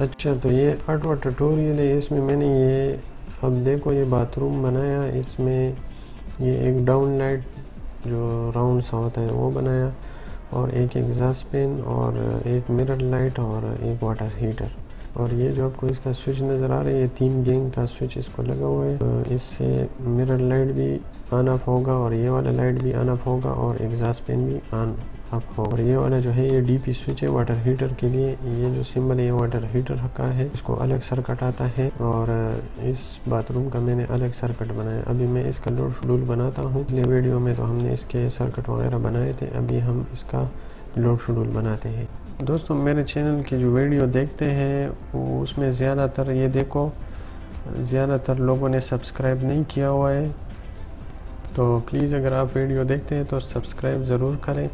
अच्छा, तो ये ऑटो ट्यूटोरियल है। इसमें मैंने ये, अब देखो, ये बाथरूम बनाया। इसमें ये एक डाउन लाइट जो राउंड सा होता है वो बनाया, और एक एग्जॉस्ट फैन, और एक मिरर लाइट, और एक वाटर हीटर। और ये जो आपको इसका स्विच नज़र आ रहा है, ये 3 गैंग का स्विच इसको लगा हुआ है। तो इससे मिरर लाइट भी ऑन ऑफ होगा, और ये वाला लाइट भी ऑन ऑफ होगा, और एग्जॉस्ट फैन भी ऑन ऑफ होगा। और ये वाला जो है ये डीपी स्विच है वाटर हीटर के लिए। ये जो सिंबल है ये वाटर हीटर का है, इसको अलग सर्किट आता है। और इस बाथरूम का मैंने अलग सर्किट बनाया। अभी मैं इसका लोड शेड्यूल बनाता हूँ। पिछले वीडियो में तो हमने इसके सर्किट वगैरह बनाए थे, अभी हम इसका लोड शेड्यूल बनाते हैं। दोस्तों, मेरे चैनल की जो वीडियो देखते हैं वो उसमें ज़्यादातर, ये देखो, ज़्यादातर लोगों ने सब्सक्राइब नहीं किया हुआ है। तो प्लीज़ अगर आप वीडियो देखते हैं तो सब्सक्राइब ज़रूर करें,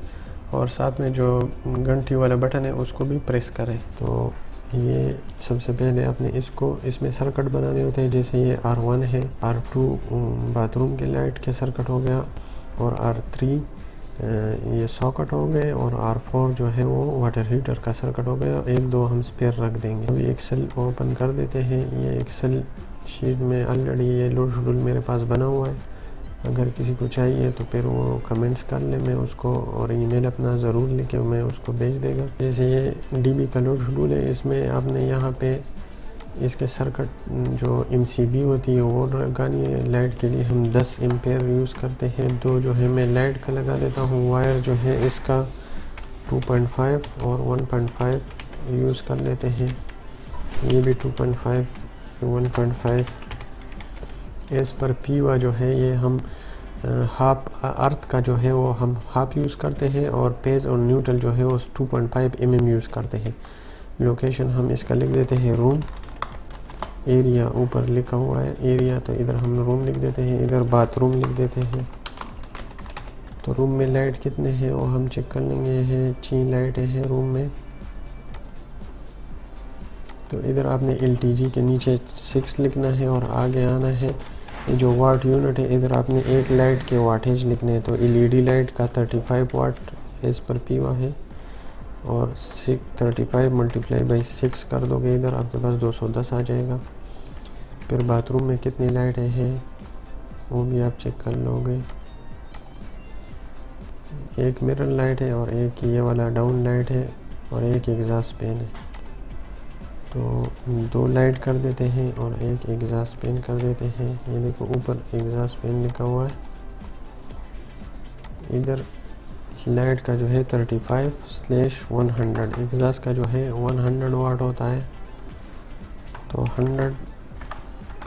और साथ में जो घंटी वाला बटन है उसको भी प्रेस करें। तो ये सबसे पहले आपने इसमें सर्किट बनाने होते हैं। जैसे ये R1 है, R2 बाथरूम के लाइट के सर्किट हो गया, और R3 ये सॉकेट हो गए, और R4 जो है वो वाटर हीटर का सर्किट हो गया। 1-2 हम स्पेयर रख देंगे। अभी एक्सेल ओपन कर देते हैं। ये एक्सेल शीट में ऑलरेडी ये लोड शेड्यूल मेरे पास बना हुआ है। अगर किसी को चाहिए तो फिर वो कमेंट्स कर ले, मैं उसको, और ईमेल अपना ज़रूर लेके मैं उसको भेज देगा। जैसे ये डीबी का लोड शेड्यूल है, इसमें आपने यहाँ पे इसके सर्किट जो MCB होती है वो लगानी है। लाइट के लिए हम 10 एम्पेयर यूज़ करते हैं। तो जो है मैं लाइट का लगा देता हूँ। वायर जो है इसका 2.5 और 1.5 यूज़ कर लेते हैं। ये भी 2.5 1.5। एस पर पीवा जो है ये हम हाफ अर्थ का जो है वो हम हाफ यूज़ करते हैं, और पेज और न्यूट्रल जो है वो 2.5 mm यूज़ करते हैं। लोकेशन हम इसका लिख देते हैं रूम। एरिया ऊपर लिखा हुआ है एरिया, तो इधर हम रूम लिख देते हैं, इधर बाथरूम लिख देते हैं। तो रूम में लाइट कितने हैं वो हम चेक कर लेंगे। है 6 लाइटें हैं रूम में। तो इधर आपने LTG के नीचे 6 लिखना है, और आगे आना है। ये जो वाट यूनिट है, इधर आपने एक लाइट के वाटेज लिखने हैं। तो LED लाइट का 35 वाट एस पर पीवा है, और 35 × 6 कर दोगे इधर आपके पास 210 आ जाएगा। फिर बाथरूम में कितनी लाइटें हैं वो भी आप चेक कर लोगे। एक मिरर लाइट है, और एक ये वाला डाउन लाइट है, और एक एग्जॉस्ट फैन है। तो 2 लाइट कर देते हैं, और एक एग्जॉस्ट फैन कर देते हैं। ये देखो ऊपर एग्जॉस्ट फैन लिखा हुआ है। इधर लाइट का जो है 35/100, एग्जॉस्ट का जो है 100 वाट होता है। तो 100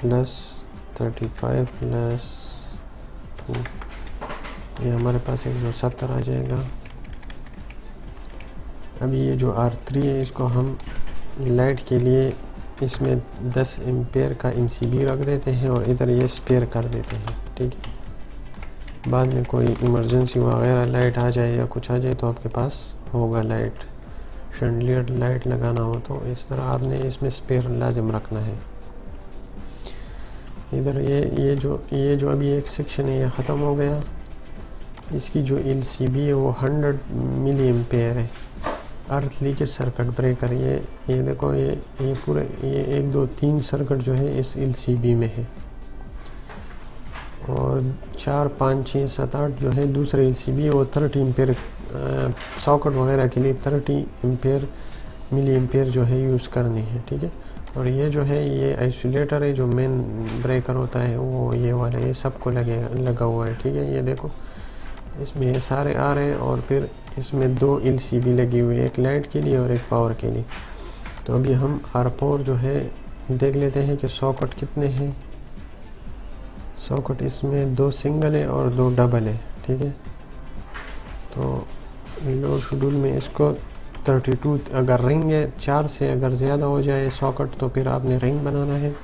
+ 35 + 2, ये हमारे पास 170 आ जाएगा। अभी ये जो R3 है इसको हम लाइट के लिए इसमें 10 एम्पेयर का MCB रख देते हैं, और इधर ये स्पेयर कर देते हैं। ठीक है, बाद में कोई इमरजेंसी वगैरह लाइट आ जाए या कुछ आ जाए तो आपके पास होगा लाइट। शैंडलियर लाइट लगाना हो तो इस तरह आपने इसमें स्पेयर लाजिम रखना है। इधर ये जो अभी एक सेक्शन है ये ख़त्म हो गया। इसकी जो LCB है वो 100 मिली एम्पेयर है। अर्थ लीकेज सर्किट ब्रेकर, ये देखो, ये पूरे, ये 1 2 3 सर्किट जो है इस LCB में है, और 4 5 6 7 8 जो है दूसरे LCB, वो 30 एम्पेयर सॉकेट वगैरह के लिए 30 मिली एम्पेयर जो है यूज़ करनी है। ठीक है, और ये जो है ये आइसोलेटर है, जो मेन ब्रेकर होता है वो ये वाला, ये सबको लगा हुआ है। ठीक है, ये देखो इसमें ये सारे आ रहे हैं, और फिर इसमें 2 LCB लगी हुई है, एक लाइट के लिए और एक पावर के लिए। तो अभी हम R4 जो है देख लेते हैं कि सॉकेट कितने हैं। सॉकेट इसमें 2 सिंगल है और 2 डबल है। ठीक है, तो लोड शेड्यूल में इसको 32, अगर रिंग है 4 से अगर ज़्यादा हो जाए सॉकेट तो फिर आपने रिंग बनाना है।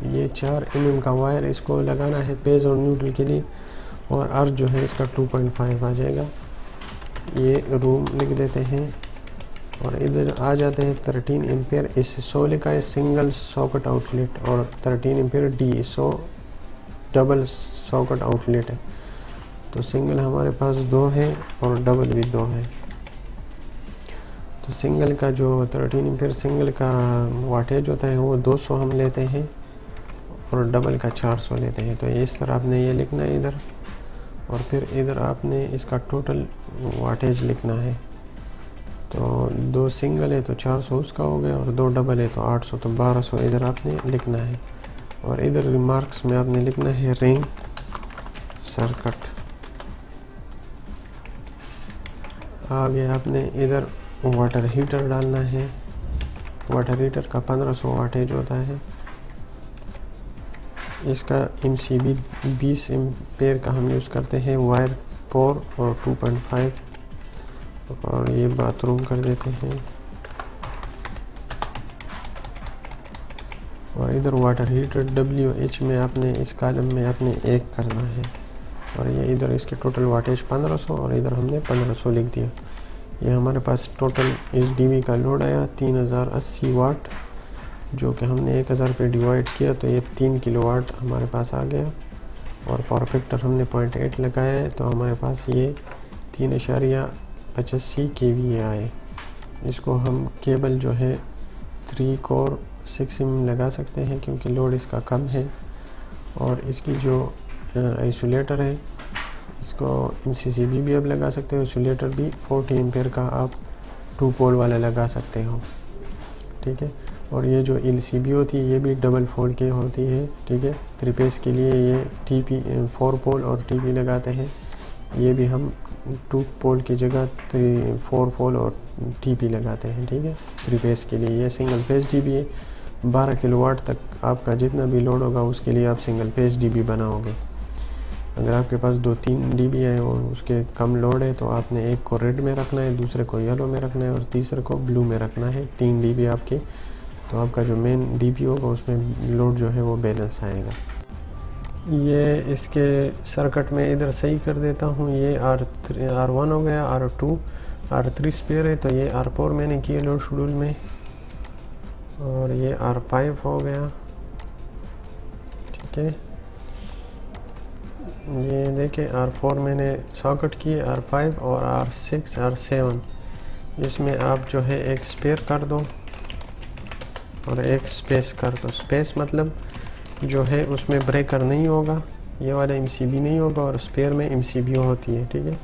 ये 4 mm का वायर इसको लगाना है पेज और न्यूट्रल के लिए, और अर्थ जो है इसका 2.5 आ जाएगा। ये रूम लिख देते हैं, और इधर आ जाते हैं 13 एम्पेयर। इस 100 लिखा है सिंगल सॉकेट आउटलेट, और 13 ampere D100 double socket outlet है। तो सिंगल हमारे पास 2 है और डबल भी 2 है। तो सिंगल का जो 13 एम्पेयर सिंगल का वाटेज होता है वो 200 हम लेते हैं और डबल का 400 लेते हैं। तो इस तरह आपने ये लिखना है इधर, और फिर इधर आपने इसका टोटल वाटेज लिखना है। तो 2 सिंगल है तो 400 उसका हो गया, और 2 डबल है तो 800, तो 1200 इधर आपने लिखना है। और इधर रिमार्क्स में आपने लिखना है रिंग सर्किट। आगे आपने इधर वाटर हीटर डालना है। वाटर हीटर का 1500 वाटेज होता है। इसका MCB 20 एम्पेयर का हम यूज़ करते हैं, वायर 4 और 2.5, और ये बाथरूम कर देते हैं। और इधर वाटर हीटर WH में आपने इस कॉलम में आपने 1 करना है, और ये इधर इसके टोटल वाटेज 1500 और इधर हमने 1500 लिख दिया। ये हमारे पास टोटल HDB का लोड आया 3080 वाट, जो कि हमने 1000 पे डिवाइड किया तो ये 3 किलोवाट हमारे पास आ गया। और पावर फैक्टर हमने 0.8 लगाया है, तो हमारे पास ये 3.85 kVA आए। इसको हम केबल जो है 3 कोर 6 mm लगा सकते हैं क्योंकि लोड इसका कम है। और इसकी जो आइसोलेटर है इसको MCCB भी आप लगा सकते हो, आइसोलेटर भी 40 एम्पेयर का आप 2 पोल वाला लगा सकते हो, ठीक है। और ये जो LCB होती है ये भी डबल फोल्ड की होती है, ठीक है। 3 फेस के लिए ये TP 4 पोल और TP लगाते हैं। ये भी हम 2 पोल की जगह 4 पोल और TP लगाते हैं, ठीक है। 3 फेस के लिए ये सिंगल फेस DB है। 12 किलोवाट तक आपका जितना भी लोड होगा उसके लिए आप सिंगल फेस DB बनाओगे। अगर आपके पास 2-3 DB है और उसके कम लोड है तो आपने एक को रेड में रखना है, दूसरे को येलो में रखना है और तीसरे को ब्लू में रखना है। 3 DB आपके, तो आपका जो मेन DB होगा उसमें लोड जो है वो बैलेंस आएगा। ये इसके सर्किट में इधर सही कर देता हूँ। ये R1 हो गया, R2 R3 स्पेयर है, तो ये R4 मैंने किया लोड शेड्यूल में, और ये R5 हो गया, ठीक है। ये देखिए R4 मैंने सॉकेट किए, R5 और R6 R7। इसमें आप जो है एक स्पेयर कर दो और एक स्पेस कर दो। स्पेस मतलब जो है उसमें ब्रेकर नहीं होगा, ये वाला MCB नहीं होगा, और स्पेयर में MCB होती है, ठीक है।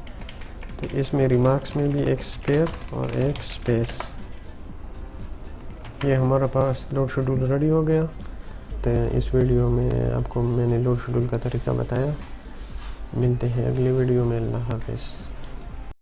तो इसमें रिमार्क्स में भी एक स्पेयर और एक स्पेस। ये हमारे पास लोड शेड्यूल रेडी हो गया। तो इस वीडियो में आपको मैंने लोड शेड्यूल का तरीका बताया। मिलते हैं अगली वीडियो में। अल्लाह हाफिज़।